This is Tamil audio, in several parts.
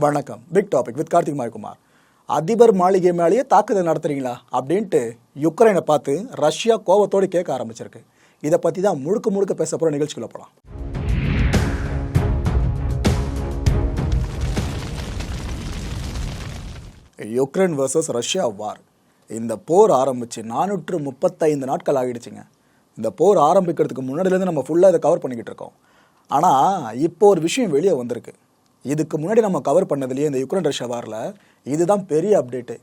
வணக்கம். Big topic with Karthik Mayakumar. அதிபர் மாளிகை மேலேயே தாக்குதல் நடத்துறீங்களா அப்படின்ட்டு யுக்ரைனை பார்த்து ரஷ்யா கோவத்தோடு கேட்க ஆரம்பிச்சிருக்கு. இதை பற்றி தான் முழுக்க பேச போகிற நிகழ்ச்சிக்குள்ள போகலாம். யுக்ரைன் வர்சஸ் ரஷ்யா வார். இந்த போர் ஆரம்பித்து 435 நாட்கள் ஆகிடுச்சுங்க. இந்த போர் ஆரம்பிக்கிறதுக்கு முன்னாடிலேருந்து நம்ம ஃபுல்லாக இதை கவர் பண்ணிக்கிட்டு இருக்கோம். ஆனால் இப்போ ஒரு விஷயம் வெளியே வந்திருக்கு. இதுக்கு முன்னாடி நம்ம கவர் பண்ணதுலேயே இந்த யுக்ரைன் ரஷ்யா வாரில் இதுதான் பெரிய அப்டேட்டு.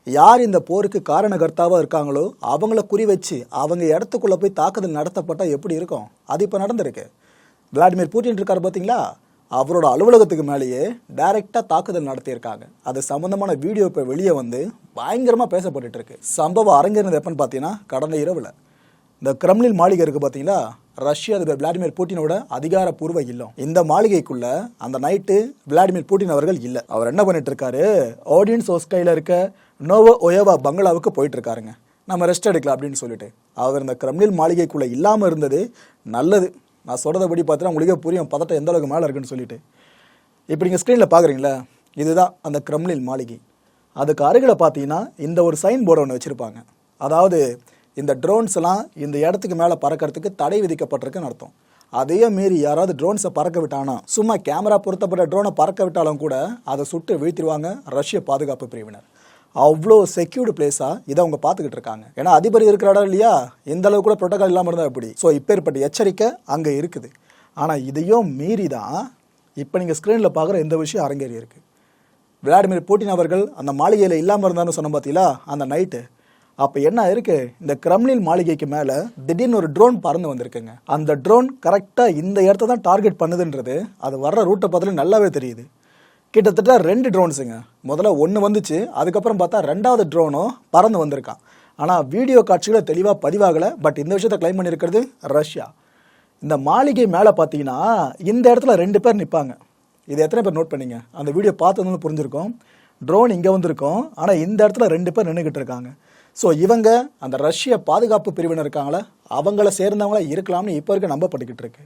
யார் இந்த போருக்கு காரணகர்த்தாவாக இருக்காங்களோ அவங்கள குறி வச்சு அவங்க இடத்துக்குள்ளே போய் தாக்குதல் நடத்தப்பட்டால் எப்படி இருக்கும்? அது இப்போ நடந்திருக்கு. விளாடிமிர் புட்டின் இருக்கார் பார்த்தீங்களா, அவரோட அலுவலகத்துக்கு மேலேயே டைரெக்டாக தாக்குதல் நடத்தியிருக்காங்க. அது சம்மந்தமான வீடியோ இப்போ வெளியே வந்து பயங்கரமாக பேசப்பட்டு இருக்கு. சம்பவம் அரங்கேறினது எப்போன்னு பார்த்தீங்கன்னா கடந்த இரவில் இந்த கிரெம்ளின் மாளிகை இருக்குது பார்த்தீங்களா, ரஷ்யா அதிபர் விளாடிமிர் புட்டினோட அதிகாரப்பூர்வ இல்லம். இந்த மாளிகைக்குள்ள அந்த நைட்டு விளாடிமிர் புட்டின் அவர்கள் இல்லை. அவர் என்ன பண்ணிட்டு இருக்காரு, ஆடியன்ஸ் ஓஸ்கையில் இருக்க நோவோ ஒயோவா பங்களாவுக்கு போயிட்டு இருக்காருங்க. நம்ம ரெஸ்ட் எடுக்கலாம் அப்படின்னு சொல்லிட்டு. அவர் இந்த கிரெம்ளின் மாளிகைக்குள்ள இல்லாமல் இருந்தது நல்லது. நான் சொல்கிறத பார்த்தீங்கன்னா உங்களுக்கே புரியும் பதட்டம் எந்த அளவுக்கு மேலே இருக்குன்னு சொல்லிட்டு. இப்போ நீங்கள் ஸ்க்ரீனில் பார்க்குறீங்களா, இதுதான் அந்த கிரெம்ளின் மாளிகை. அதுக்கு அருகில் பார்த்தீங்கன்னா இந்த ஒரு சைன் போர்டு ஒன்று வச்சுருப்பாங்க. அதாவது இந்த ட்ரோன்ஸ் எல்லாம் இந்த இடத்துக்கு மேலே பறக்கிறதுக்கு தடை விதிக்கப்பட்டிருக்குன்னு அர்த்தம். அதையே மீறி யாராவது ட்ரோன்ஸை பறக்க விட்டானா, சும்மா கேமரா பொருத்தப்பட்ட ட்ரோனை பறக்க விட்டாலும் கூட அதை சுட்டு வீழ்த்திடுவாங்க ரஷ்ய பாதுகாப்பு பிரிவினர். அவ்வளோ செக்யூர்டு பிளேஸாக இதை அவங்க பார்த்துக்கிட்டு இருக்காங்க. ஏன்னா அதிபர் இருக்கிற இடம் இல்லையா, எந்த அளவுக்கு கூட ப்ரோட்டோகால் இல்லாமல் இருந்தால் எப்படி. ஸோ இப்பேற்பட்ட எச்சரிக்கை அங்கே இருக்குது. ஆனால் இதையும் மீறி தான் இப்போ நீங்கள் ஸ்க்ரீனில் பார்க்குற இந்த விஷயம் அரங்கேறி இருக்குது. விளாடிமிர் புட்டின் அவர்கள் அந்த மாளிகையில் இல்லாமல் இருந்தான்னு சொன்ன பார்த்தீங்களா அந்த நைட்டு. அப்போ என்ன இருக்கு, இந்த கிரெம்ளின் மாளிகைக்கு மேலே திடீர்னு ஒரு ட்ரோன் பறந்து வந்திருக்குங்க. அந்த ட்ரோன் கரெக்டாக இந்த இடத்த தான் டார்கெட் பண்ணுதுன்றது அது வர்ற ரூட்டை பார்த்தாலும் நல்லாவே தெரியுது. கிட்டத்தட்ட 2 ட்ரோன்ஸுங்க. முதல்ல ஒன்று வந்துச்சு, அதுக்கப்புறம் பார்த்தா 2வது ட்ரோனும் பறந்து வந்திருக்கான். ஆனால் வீடியோ காட்சிகளை தெளிவாக பதிவாகலை. பட் இந்த விஷயத்தை கிளைம் பண்ணியிருக்கிறது ரஷ்யா. இந்த மாளிகை மேலே பார்த்தீங்கன்னா இந்த இடத்துல 2 பேர் நிற்பாங்க. இது எத்தனை பேர் நோட் பண்ணீங்க? அந்த வீடியோ பார்த்ததுன்னு புரிஞ்சிருக்கும். ட்ரோன் இங்கே வந்திருக்கும், ஆனால் இந்த இடத்துல 2 பேர் நின்றுக்கிட்டு இருக்காங்க. ஸோ இவங்க அந்த ரஷ்ய பாதுகாப்பு பிரிவினர் இருக்காங்களே அவங்கள சேர்ந்தவங்கள இருக்கலாம்னு இப்போ இருக்க நம்பப்பட்டுக்கிட்டு இருக்கு.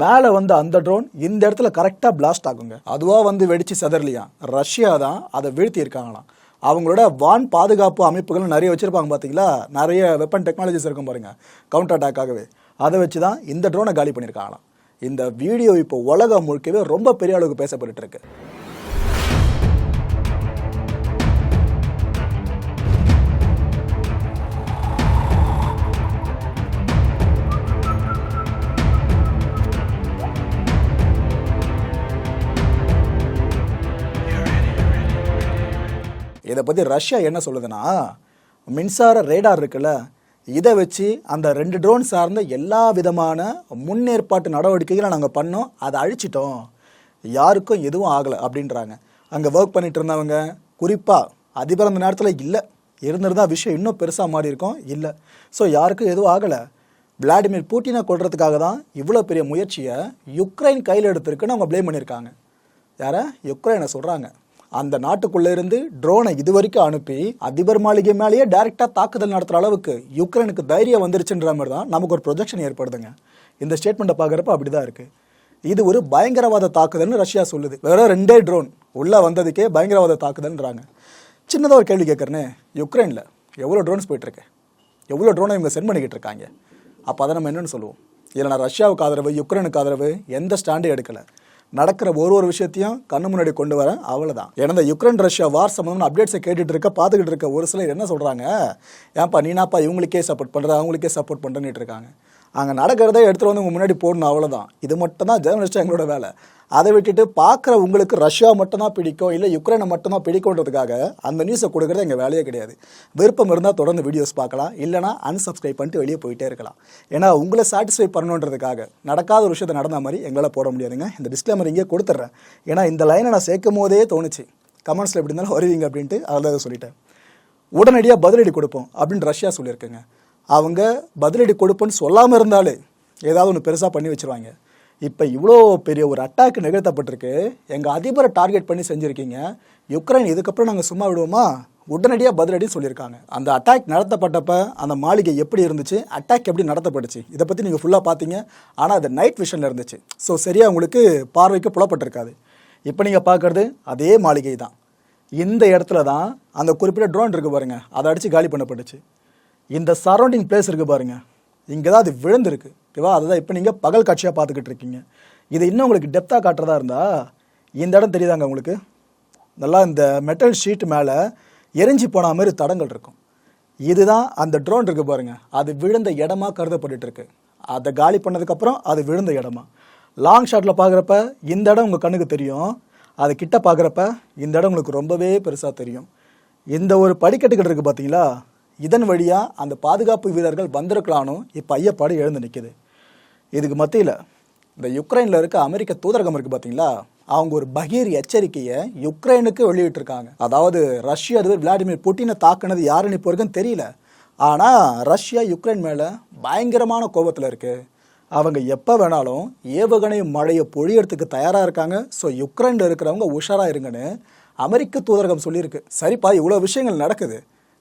மேலே வந்து அந்த ட்ரோன் இந்த இடத்துல கரெக்டாக பிளாஸ்ட் ஆகுங்க. அதுவாக வந்து வெடிச்சு செதறலையா, ரஷ்யா தான் அதை வீழ்த்தி இருக்காங்களாம். அவங்களோட வான் பாதுகாப்பு அமைப்புகள் நிறைய வச்சுருப்பாங்க பார்த்தீங்களா, நிறைய வெப்பன் டெக்னாலஜிஸ் இருக்கும் பாருங்க, கவுண்டர் அட்டாக்காகவே. அதை வச்சு தான் இந்த ட்ரோனை காலி பண்ணியிருக்காங்களாம். இந்த வீடியோ இப்போ உலகம் முழுக்கவே ரொம்ப பெரிய அளவுக்கு பேசப்பட்டு இருக்கு. இதை பற்றி ரஷ்யா என்ன சொல்லுதுன்னா, மின்சார ரேடார் இருக்குல்ல, இதை வச்சு அந்த 2 ட்ரோன் சார்ந்த எல்லா விதமான முன்னேற்பாட்டு நடவடிக்கைகளை நாங்கள் பண்ணோம், அதை அழிச்சிட்டோம், யாருக்கும் எதுவும் ஆகலை அப்படின்றாங்க. அங்கே ஒர்க் பண்ணிட்டு இருந்தவங்க குறிப்பாக அதிபர் அந்த நேரத்தில் இல்லை, இருந்திருந்தால் விஷயம் இன்னும் பெருசாக மாறி இருக்கும். இல்லை, ஸோ யாருக்கும் எதுவும் ஆகலை. விளாடிமிர் புட்டினை கொள்றதுக்காக தான் இவ்வளோ பெரிய முயற்சியை யுக்ரைன் கையில் எடுத்திருக்குன்னு அவங்க ப்ளேம் பண்ணியிருக்காங்க. யாரை? யுக்ரைனை சொல்கிறாங்க. அந்த நாட்டுக்குள்ளே இருந்து ட்ரோனை இது வரைக்கும் அனுப்பி அதிபர் மாளிகை மேலேயே டைரெக்டாக தாக்குதல் நடத்துகிற அளவுக்கு யுக்ரைனுக்கு தைரியம் வந்துருச்சுன்ற மாதிரி தான் நமக்கு ஒரு ப்ரொஜெக்ஷன் ஏற்படுதுங்க. இந்த ஸ்டேட்மெண்ட்டை பார்க்குறப்ப அப்படி தான் இருக்குது. இது ஒரு பயங்கரவாத தாக்குதல்னு ரஷ்யா சொல்லுது. வேற 2 ட்ரோன் உள்ளே வந்ததுக்கே பயங்கரவாத தாக்குதல்ன்றாங்க. சின்னதாக ஒரு கேள்வி கேட்குறேன்னு, யுக்ரைனில் எவ்வளோ ட்ரோன்ஸ் போயிட்டுருக்கு, எவ்வளோ ட்ரோனை இவங்க சென்ட் பண்ணிக்கிட்டு இருக்காங்க. அப்போ அதை நம்ம என்னென்னு சொல்லுவோம்? இதில் நான் ரஷ்யாவுக்கு ஆதரவு யுக்ரைனுக்கு ஆதரவு எந்த ஸ்டாண்டும் எடுக்கலை. நடக்கிற ஒரு விஷயத்தையும் கண்ணு முன்னாடி கொண்டு வரேன், அவ்வளோதான். ஏன்னா இந்த யுக்ரைன் ரஷ்யா வார் சம்மந்தமான அப்டேட்ஸை பார்த்துக்கிட்டு இருக்க ஒரு சிலர் என்ன சொல்கிறாங்க, ஏன்ப்பா நீனாப்பா இவங்களுக்கே சப்போர்ட் பண்ணுற அவங்களுக்கே சப்போர்ட் பண்ணுறேன்னு இருக்காங்க. அங்கே நடக்கிறதே எடுத்துகிட்டு வந்து உங்கள் முன்னாடி போடணும், அவ்வளோதான். இது மட்டும் தான் ஜேர்னலிஸ்ட்டாக எங்களோட வேலை. அதை விட்டுட்டு பார்க்குற உங்களுக்கு ரஷ்யா மட்டும்தான் பிடிக்கும், இல்லை யுக்ரைனை மட்டும்தான் பிடிக்கும்ன்றதுக்காக அந்த நியூஸை கொடுக்குறது எங்கள் வேலையே கிடையாது. விருப்பம் இருந்தால் தொடர்ந்து வீடியோஸ் பார்க்கலாம், இல்லைனா அன்சப்ஸ்கிரைப் பண்ணிட்டு வெளியே போயிட்டே இருக்கலாம். ஏன்னா உங்களை சாட்டிஸ்ஃபை பண்ணணுன்றதுக்காக நடக்காத ஒரு விஷயத்தை நடந்த மாதிரி எங்களால் போட முடியாதுங்க. இந்த டிஸ்க்ளைமர் இங்கே கொடுத்துட்றேன். ஏன்னா இந்த லைனை நான் சேர்க்கும் போதே தோணுச்சு, கமெண்ட்ஸில் எப்படி இருந்தாலும் வருவீங்க அப்படின்ட்டு அதில் சொல்லிட்டேன். உடனடியாக பதிலடி கொடுப்போம் அப்படின்னு ரஷ்யா சொல்லியிருக்குங்க. அவங்க பதிலடி கொடுப்போன்னு சொல்லாமல் இருந்தாலே ஏதாவது ஒன்று பெருசாக பண்ணி வச்சுருவாங்க. இப்போ இவ்வளோ பெரிய ஒரு அட்டாக் நிகழ்த்தப்பட்டிருக்கு, எங்கள் அதிபரை டார்கெட் பண்ணி செஞ்சுருக்கீங்க, யுக்ரைன் இதுக்கப்புறம் நாங்கள் சும்மா விடுவோமா, உடனடியாக பதிலடி சொல்லியிருக்காங்க. அந்த அட்டாக் நடத்தப்பட்டப்ப அந்த மாளிகை எப்படி இருந்துச்சு, அட்டாக் எப்படி நடத்தப்பட்டுச்சு, இதை பற்றி நீங்கள் ஃபுல்லாக பார்த்தீங்க. ஆனால் அது நைட் விஷனில் இருந்துச்சு. ஸோ சரியாக உங்களுக்கு பார்வைக்கு புலப்பட்டிருக்காது. இப்போ நீங்கள் பார்க்குறது அதே மாளிகை தான். இந்த இடத்துல தான் அந்த குறிப்பிட்ட ட்ரோன் இருக்குது பாருங்க, அதை அடித்து காலி பண்ணப்பட்டுச்சு. இந்த சரௌண்டிங் பிளேஸ் இருக்குது பாருங்க, இங்கே தான் அது விழுந்திருக்கு. ஓகேவா? அதுதான் இப்போ நீங்கள் பகல் காட்சியாக பார்த்துக்கிட்டு இருக்கீங்க. இது இன்னும் உங்களுக்கு டெப்த்தாக காட்டுறதா இருந்தால் இந்த இடம் தெரியுதாங்க உங்களுக்கு? நல்லா இந்த மெட்டல் ஷீட் மேலே எரிஞ்சு போன மாதிரி தடங்கள் இருக்கும். இதுதான் அந்த ட்ரோன் இருக்குது பாருங்க, அது விழுந்த இடமா கருதப்பட்டு இருக்கு. அதை காலி பண்ணதுக்கப்புறம் அது விழுந்த இடமா. லாங் ஷாட்டில் பார்க்குறப்ப இந்த இடம் உங்கள் கண்ணுக்கு தெரியும், அது கிட்ட பார்க்குறப்ப இந்த இடம் உங்களுக்கு ரொம்பவே பெருசாக தெரியும். இந்த ஒரு படிக்கட்டுக்கிட்டு இருக்குது பார்த்தீங்களா, இதன் வழியாக அந்த பாதுகாப்பு வீரர்கள் வந்திருக்கலான்னு இப்போ ஐயப்பாடு எழுந்து நிற்கிது. இதுக்கு மத்தியில் இந்த யுக்ரைனில் இருக்க அமெரிக்க தூதரகம் இருக்குது பார்த்தீங்களா, அவங்க ஒரு பகீர் எச்சரிக்கையை யுக்ரைனுக்கு வெளியிட்டிருக்காங்க. அதாவது ரஷ்ய அதிபர் விளாடிமிர் புட்டினை தாக்குனது யாருன்னு இப்போ இருக்குன்னு தெரியல, ஆனால் ரஷ்யா யுக்ரைன் மேலே பயங்கரமான கோபத்தில் இருக்குது. அவங்க எப்போ வேணாலும் ஏவுகணை மழையை பொழியறதுக்கு தயாராக இருக்காங்க. ஸோ யுக்ரைனில் இருக்கிறவங்க உஷாராக இருங்கன்னு அமெரிக்க தூதரகம் சொல்லியிருக்கு. சரிப்பா, இவ்வளோ விஷயங்கள் நடக்குது,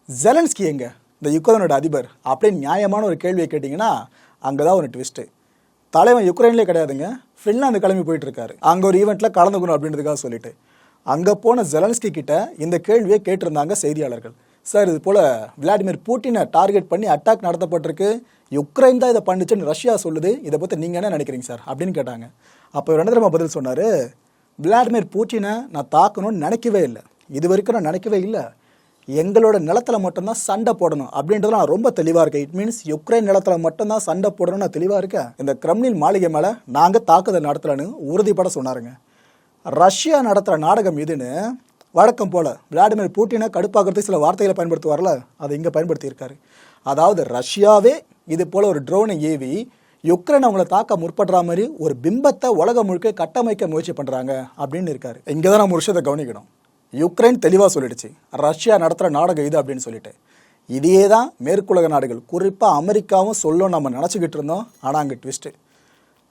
ஜெலன்ஸ்கி எங்க, இந்த யுக்ரைனோட அதிபர் அப்படின்னு நியாயமான ஒரு கேள்வியை கேட்டிங்கன்னா அங்கே தான் ஒரு ட்விஸ்ட்டு. தலைவன் யுக்ரைன்லேயே கிடையாதுங்க, ஃபின்லாந்து கிளம்பி போயிட்டு இருக்காரு. அங்கே ஒரு ஈவெண்ட்டில் கலந்துக்கணும் அப்படின்றதுக்காக சொல்லிட்டு அங்கே போன ஜெலன்ஸ்கி கிட்ட இந்த கேள்வியை கேட்டிருந்தாங்க செய்தியாளர்கள். சார், இது போல் விளாடிமிர் புட்டினை டார்கெட் பண்ணி அட்டாக் நடத்தப்பட்டிருக்கு, யுக்ரைன் தான் இதை பண்ணிச்சுன்னு ரஷ்யா சொல்லுது, இதை பற்றி நீங்கள் என்ன நினைக்கிறீங்க சார் அப்படின்னு கேட்டாங்க. அப்போ நரேந்திர மோடி பதில் சொன்னார், விளாடிமிர் புட்டினை நான் தாக்கணும்னு நினைக்கவே இல்லை, இது வரைக்கும் நான் நினைக்கவே இல்லை. எங்களோட நிலத்தில் மட்டும்தான் சண்டை போடணும் அப்படின்றது நான் ரொம்ப தெளிவாக இருக்கேன். இட் மீன்ஸ் யுக்ரைன் நிலத்தில் மட்டும்தான் சண்டை போடணும்னு நான் தெளிவாக இருக்கேன். இந்த கிரெம்ளின் மாளிகை மேலே நாங்கள் தாக்குதல் நடத்தலன்னு உறுதிப்பட சொன்னாருங்க. ரஷ்யா நடத்துகிற நாடகம் இதுன்னு வழக்கம் போல் விளாடிமிர் புட்டினை கடுப்பாக்கிறதுக்கு சில வார்த்தைகளை பயன்படுத்துவார்ல, அதை இங்கே பயன்படுத்தியிருக்காரு. அதாவது ரஷ்யாவே இது போல் ஒரு ட்ரோனை ஏவி யுக்ரைன் அவங்கள தாக்க முற்படுற மாதிரி ஒரு பிம்பத்தை உலகம் முழுக்க கட்டமைக்க முயற்சி பண்ணுறாங்க அப்படின்னு இருக்காரு. இங்கே தான் நம்ம ஒரு விஷயத்தை கவனிக்கணும். யுக்ரைன் தெளிவாக சொல்லிடுச்சு ரஷ்யா நடத்துகிற நாடகம் இது அப்படின்னு சொல்லிட்டு. இதையே தான் மேற்குலக நாடுகள் குறிப்பாக அமெரிக்காவும் சொல்லும் நம்ம நினச்சிக்கிட்டு இருந்தோம். ஆனால் அங்கே ட்விஸ்ட்டு,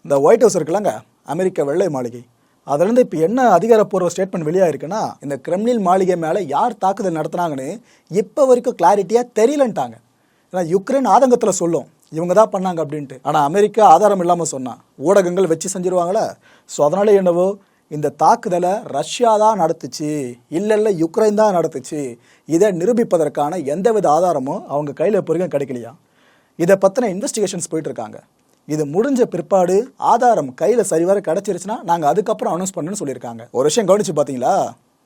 இந்த ஒயிட் ஹவுஸ் இருக்குல்லங்க, அமெரிக்க வெள்ளை மாளிகை, அதுலேருந்து இப்போ என்ன அதிகாரப்பூர்வ ஸ்டேட்மெண்ட் வெளியாகிருக்குன்னா, இந்த கிரெம்ளின் மாளிகை மேலே யார் தாக்குதல் நடத்துனாங்கன்னு இப்போ வரைக்கும் கிளாரிட்டியாக தெரியலன்ட்டாங்க. ஏன்னா யுக்ரைன் ஆதங்கத்தில் சொல்லும் இவங்க தான் பண்ணாங்க அப்படின்ட்டு. ஆனால் அமெரிக்கா ஆதாரம் இல்லாமல் சொன்னால் ஊடகங்கள் வச்சு செஞ்சுருவாங்களே. ஸோ அதனால என்னவோ இந்த தாக்குதலை ரஷ்யா தான் நடத்துச்சு, இல்லை யுக்ரைன் தான் நடத்துச்சு, இதை நிரூபிப்பதற்கான எந்தவித ஆதாரமும் அவங்க கையில் இப்போ வரைக்கும் கிடைக்கலையா. இதை பற்றின இன்வெஸ்டிகேஷன்ஸ் போயிட்டுருக்காங்க. இது முடிஞ்ச பிற்பாடு ஆதாரம் கையில் சரிவர கிடச்சிருச்சுன்னா நாங்கள் அதுக்கப்புறம் அனௌன்ஸ் பண்ணணும்னு சொல்லியிருக்காங்க. ஒரு விஷயம் கவனிச்சு பார்த்தீங்களா,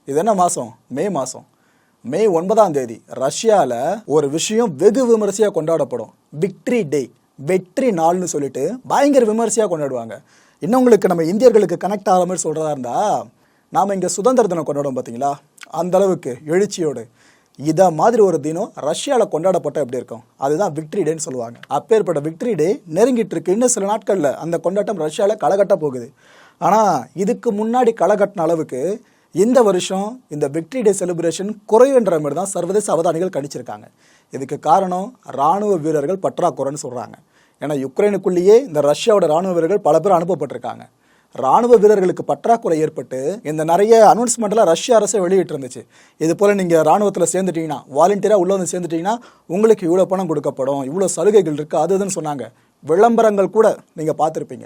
இது என்ன மாதம், மே மாதம், மே 9 ரஷ்யாவில் ஒரு விஷயம் வெகு விமரிசையாக கொண்டாடப்படும். விக்ட்ரி டே, வெற்றி நாள்னு சொல்லிட்டு பயங்கர விமரிசையாக கொண்டாடுவாங்க. இன்னும் உங்களுக்கு நம்ம இந்தியர்களுக்கு கனெக்ட் ஆகிற மாதிரி சொல்கிறதா இருந்தால், நாம் இங்கே சுதந்திர தினம் கொண்டாடுவோம் பார்த்தீங்களா, அந்த அளவுக்கு எழுச்சியோடு இதை மாதிரி ஒரு தினம் ரஷ்யாவில் கொண்டாடப்பட்ட எப்படி இருக்கும், அதுதான் விக்ட்ரி டேன்னு சொல்லுவாங்க. அப்பேற்பட்ட விக்ட்ரி டே நெருங்கிட்டு இருக்கு. இன்னும் சில நாட்களில் அந்த கொண்டாட்டம் ரஷ்யாவில் களகட்ட போகுது. ஆனால் இதுக்கு முன்னாடி களகட்டின அளவுக்கு இந்த வருஷம் இந்த விக்ட்ரி டே செலிப்ரேஷன் குறைவுன்ற மாதிரி தான் சர்வதேச அவதானிகள் கணிச்சிருக்காங்க. இதுக்கு காரணம் இராணுவ வீரர்கள் பற்றாக்குறைன்னு சொல்கிறாங்க. ஏன்னா யுக்ரைனுக்குள்ளேயே இந்த ரஷ்யாவோட இராணுவ வீரர்கள் பல பேர் அனுப்பப்பட்டிருக்காங்க. இராணுவ வீரர்களுக்கு பற்றாக்குறை ஏற்பட்டு இந்த நிறைய அனௌன்ஸ்மெண்ட்லாம் ரஷ்ய அரசு வெளியிட்டு இருந்துச்சு. இது போல் நீங்கள் இராணுவத்தில் சேர்ந்துட்டீங்கன்னா, வாலண்டியராக உள்ளே வந்து சேர்ந்துட்டீங்கன்னா உங்களுக்கு இவ்வளோ பணம் கொடுக்கப்படும், இவ்வளோ சலுகைகள் இருக்குது, அதுன்னு சொன்னாங்க. விளம்பரங்கள் கூட நீங்கள் பார்த்துருப்பீங்க.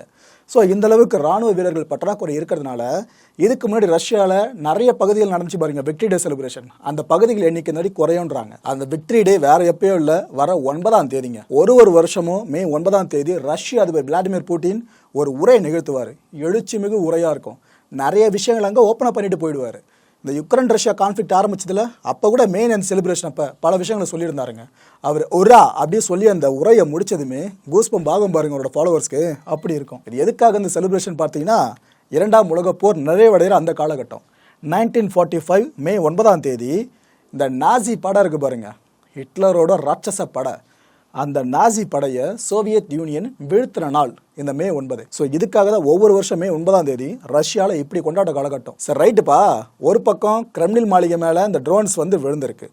ஸோ இந்த அளவுக்கு இராணுவ வீரர்கள் பற்றாக்குறை இருக்கிறதுனால இதுக்கு முன்னாடி ரஷ்யாவில் நிறைய பகுதிகள் நடந்துச்சு பாருங்க விக்ட்ரி டே செலிப்ரேஷன், அந்த பகுதிகள் எண்ணிக்கை நடி குறையுன்றாங்க. அந்த விக்ட்ரி டே வேற எப்பயோ இல்லை, வர 9 ஒரு வருஷமும் மே 9 ரஷ்ய அதிபர் விளாடிமிர் புட்டின் ஒரு உரை நிகழ்த்துவார். எழுச்சி மிகு உரையாக இருக்கும். நிறைய விஷயங்கள் அங்கே ஓப்பன் பண்ணிட்டு போயிடுவார். இந்த யுக்ரைன் ரஷ்யா கான்ஃப்ளிக்ட் ஆரம்பிச்சதுல அப்போ கூட மெயின் அண்ட் செலிப்ரேஷன் அப்போ பல விஷயங்களை சொல்லியிருந்தாருங்க. அவர் ஒரா அப்படி சொல்லி அந்த உரையை முடிச்சதுமே கூஸ்பம் பாகம் பாருங்க அவரோட ஃபாலோவர்ஸ்க்கு அப்படி இருக்கும். இது எதுக்காக இந்த செலிப்ரேஷன் பார்த்தீங்கன்னா, 2ஆம் உலகப் போர் நிறைவடைகிற அந்த காலகட்டம் 1945 மே 9 இந்த நாசி படம் இருக்குது பாருங்க, ஹிட்லரோட ராட்சச படை, அந்த நாசி படையை சோவியத் யூனியன் வீழ்த்தின நாள் இந்த மே 9. ஸோ இதுக்காக தான் ஒவ்வொரு வருஷம் மே 9 ரஷ்யாவில் இப்படி கொண்டாட காலகட்டம். சரி ரைட்டுப்பா, ஒரு பக்கம் கிரெம்ளின் மாளிகை மேலே இந்த ட்ரோன்ஸ் வந்து விழுந்திருக்கு,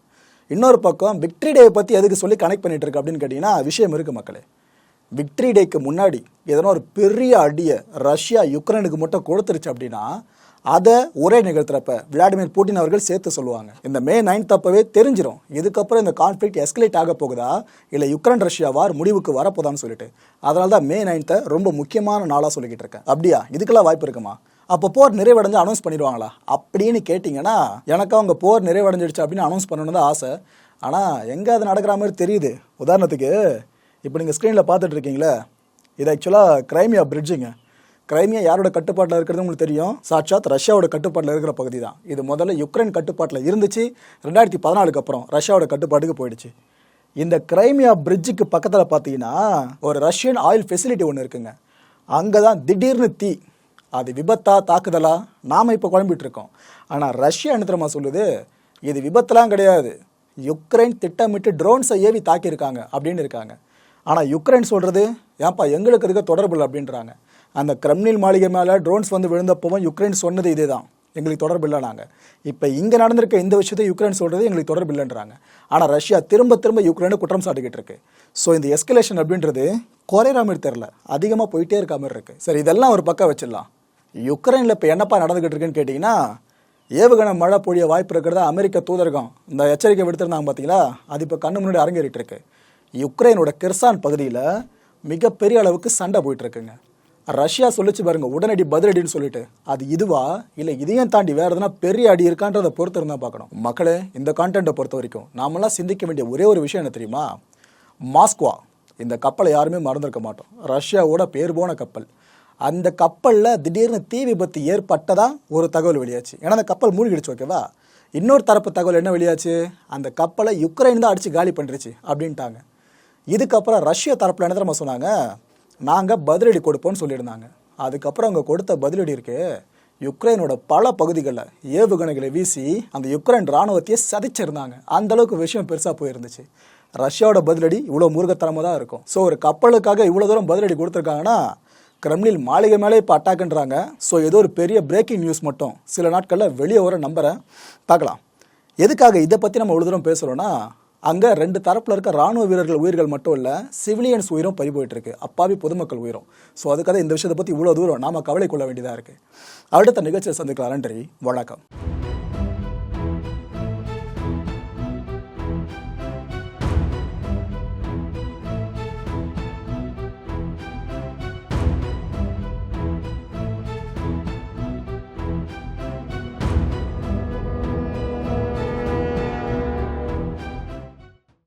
இன்னொரு பக்கம் விக்ட்ரி டே பற்றி எதுக்கு சொல்லி கனெக்ட் பண்ணிட்டு இருக்கு அப்படின்னு கேட்டிங்கன்னா விஷயம் இருக்குது மக்களே. விக்ட்ரி டேக்கு முன்னாடி எதனா ஒரு பெரிய அடியை ரஷ்யா யுக்ரைனுக்கு மட்டும் கொடுத்துருச்சு அப்படின்னா அதை ஒரே நிகழ்த்துறப்ப விளாடிமிர் புட்டின் அவர்கள் சேர்த்து சொல்லுவாங்க. இந்த மே 9 அப்பவே தெரிஞ்சிடும் இதுக்கப்புறம் இந்த கான்ஃப்ளிக்ட் எஸ்கலேட் ஆக போகுதா இல்லை யுக்ரைன் ரஷ்யா வார் முடிவுக்கு வரப்போதான்னு சொல்லிட்டு. அதனால தான் மே 9 ரொம்ப முக்கியமான நாளாக சொல்லிக்கிட்டு இருக்கேன். அப்படியா, இதுக்கெல்லாம் வாய்ப்பு இருக்குமா? அப்போ போர் நிறைவடைஞ்சு அனௌன்ஸ் பண்ணிடுவாங்களா அப்படின்னு கேட்டிங்கன்னா எனக்கு அவங்க போர் நிறைவடைஞ்சிடுச்சு அப்படின்னு அனௌன்ஸ் பண்ணணும்னு தான் ஆசை. ஆனால் எங்கே அது நடக்கிற மாதிரி தெரியுது. உதாரணத்துக்கு இப்போ நீங்கள் ஸ்க்ரீனில் பார்த்துட்டு இருக்கீங்களே, இது ஆக்சுவலாக கிரைமியா பிரிட்ஜுங்க. கிரைமியா யாரோட கட்டுப்பாட்டில் இருக்கிறது உங்களுக்கு தெரியும், சாட்சாத் ரஷ்யாவோட கட்டுப்பாட்டில் இருக்கிற பகுதி தான். இது முதல்ல யுக்ரைன் கட்டுப்பாட்டில் இருந்துச்சு, 2014 அப்புறம் ரஷ்யாவோட கட்டுப்பாட்டுக்கு போயிடுச்சு. இந்த கிரைமியா பிரிட்ஜுக்கு பக்கத்தில் பார்த்தீங்கன்னா ஒரு ரஷ்யன் ஆயில் ஃபெசிலிட்டி ஒன்று இருக்குங்க. அங்கே தான் திடீர்னு தீ. அது விபத்தா தாக்குதலா நாம் இப்போ குழம்பிட்டு இருக்கோம். ஆனால் ரஷ்யா என்ன தெரியுமா சொல்லுது, இது விபத்துலாம் கிடையாது, யுக்ரைன் திட்டமிட்டு ட்ரோன்ஸை ஏவி தாக்கியிருக்காங்க அப்படின்னு இருக்காங்க. ஆனால் யுக்ரைன் சொல்கிறது, ஏன்ப்பா எங்களுக்கு அதுக்கு தொடர்பு இல்லை அப்படின்றாங்க. அந்த கிரெம்லின் மாளிகை மேலே ட்ரோன்ஸ் வந்து விழுந்தப்பவும் யுக்ரைன் சொன்னது இதே தான், எங்களுக்கு தொடர்பு இல்லை. நாங்கள் இப்போ இங்கே நடந்திருக்க இந்த விஷயத்தை யுக்ரைன் சொல்கிறது எங்களுக்கு தொடர்பு இல்லைன்றாங்க. ஆனால் ரஷ்யா திரும்ப திரும்ப யுக்ரைனை குற்றம் சாட்டிக்கிட்டு இருக்கு. ஸோ இந்த எஸ்கலேஷன் அப்படின்றது குறையிற மாதிரி தெரில, அதிகமாக போயிட்டே இருக்க மாதிரி இருக்குது. சரி, இதெல்லாம் ஒரு பக்கம் வச்சிடலாம். யுக்ரைனில் இப்போ என்னப்பா நடந்துக்கிட்டு இருக்குன்னு கேட்டிங்கன்னா, ஏவுகணை மழை பொழிய வாய்ப்பு இருக்கிறதா அமெரிக்க தூதரகம் இந்த எச்சரிக்கை விடுத்திருந்தாங்க பார்த்தீங்களா, அது இப்போ கண்ணு முன்னாடி அரங்கேறிட்டு இருக்கு. யுக்ரைனோட கிர்சான் பகுதியில் மிகப்பெரிய அளவுக்கு சண்டை போயிட்டு இருக்குங்க. ரஷ்யா சொல்லிச்சு பாருங்க உடனடி பதிலடின்னு சொல்லிட்டு, அது இதுவா இல்லை இதையும் தாண்டி வேறு எதுனா பெரிய அடி இருக்கான்றதை பொறுத்து இருந்தால் பார்க்கணும். மக்களே, இந்த கான்டென்ட்டை பொறுத்த வரைக்கும் நாமெல்லாம் சிந்திக்க வேண்டிய ஒரே ஒரு விஷயம் என்ன தெரியுமா, மாஸ்கோவா இந்த கப்பலை யாருமே மறந்துருக்க மாட்டோம். ரஷ்யாவோட பேர் போன கப்பல். அந்த கப்பலில் திடீர்னு தீ விபத்து ஏற்பட்டதா ஒரு தகவல் வெளியாச்சு. ஏன்னா அந்த கப்பல் மூழ்கிடுச்சு, ஓகேவா. இன்னொரு தரப்பு தகவல் என்ன வெளியாச்சு, அந்த கப்பலை யுக்ரைன் தான் அடித்து காலி பண்ணிருச்சு அப்படின்ட்டாங்க. இதுக்கப்புறம் ரஷ்யா தரப்பில் என்ன தெரியுமா சொன்னாங்க, நாங்கள் பதிலடி கொடுப்போம்னு சொல்லியிருந்தாங்க. அதுக்கப்புறம் அவங்க கொடுத்த பதிலடி இருக்கு, யுக்ரைனோட பல பகுதிகளில் ஏவுகணைகளை வீசி அந்த யுக்ரைன் இராணுவத்தையே சதிச்சிருந்தாங்க. அந்தளவுக்கு விஷயம் பெருசாக போயிருந்துச்சு. ரஷ்யாவோட பதிலடி இவ்வளோ மூர்க்கத்தனமாக தான் இருக்கும். ஸோ ஒரு கப்பலுக்காக இவ்வளோ தூரம் பதிலடி கொடுத்துருக்காங்கன்னா கிரெம்லின் மாளிகை மேலே இப்போ அட்டாக்ன்றாங்க. ஸோ ஏதோ ஒரு பெரிய பிரேக்கிங் நியூஸ் மட்டும் சில நாட்களில் வெளியே வர நம்புகிறேன், பார்க்கலாம். எதுக்காக இதை பற்றி நம்ம இவ்வளோ தூரம் பேசுகிறோன்னா, அங்கே 2 தரப்பில் இருக்க ராணுவ வீரர்கள் உயிர்கள் மட்டும் இல்லை, சிவிலியன்ஸ் உயிரும் பறி போயிட்டுருக்கு, அப்பாவி பொதுமக்கள் உயிரும். ஸோ அதுக்காக இந்த விஷயத்தை பற்றி இவ்வளோ தூரம் நாம் கவலை கொள்ள வேண்டியதாக இருக்குது. அடுத்த நிகழ்ச்சியை சந்திக்கலாம். நன்றி, வணக்கம்.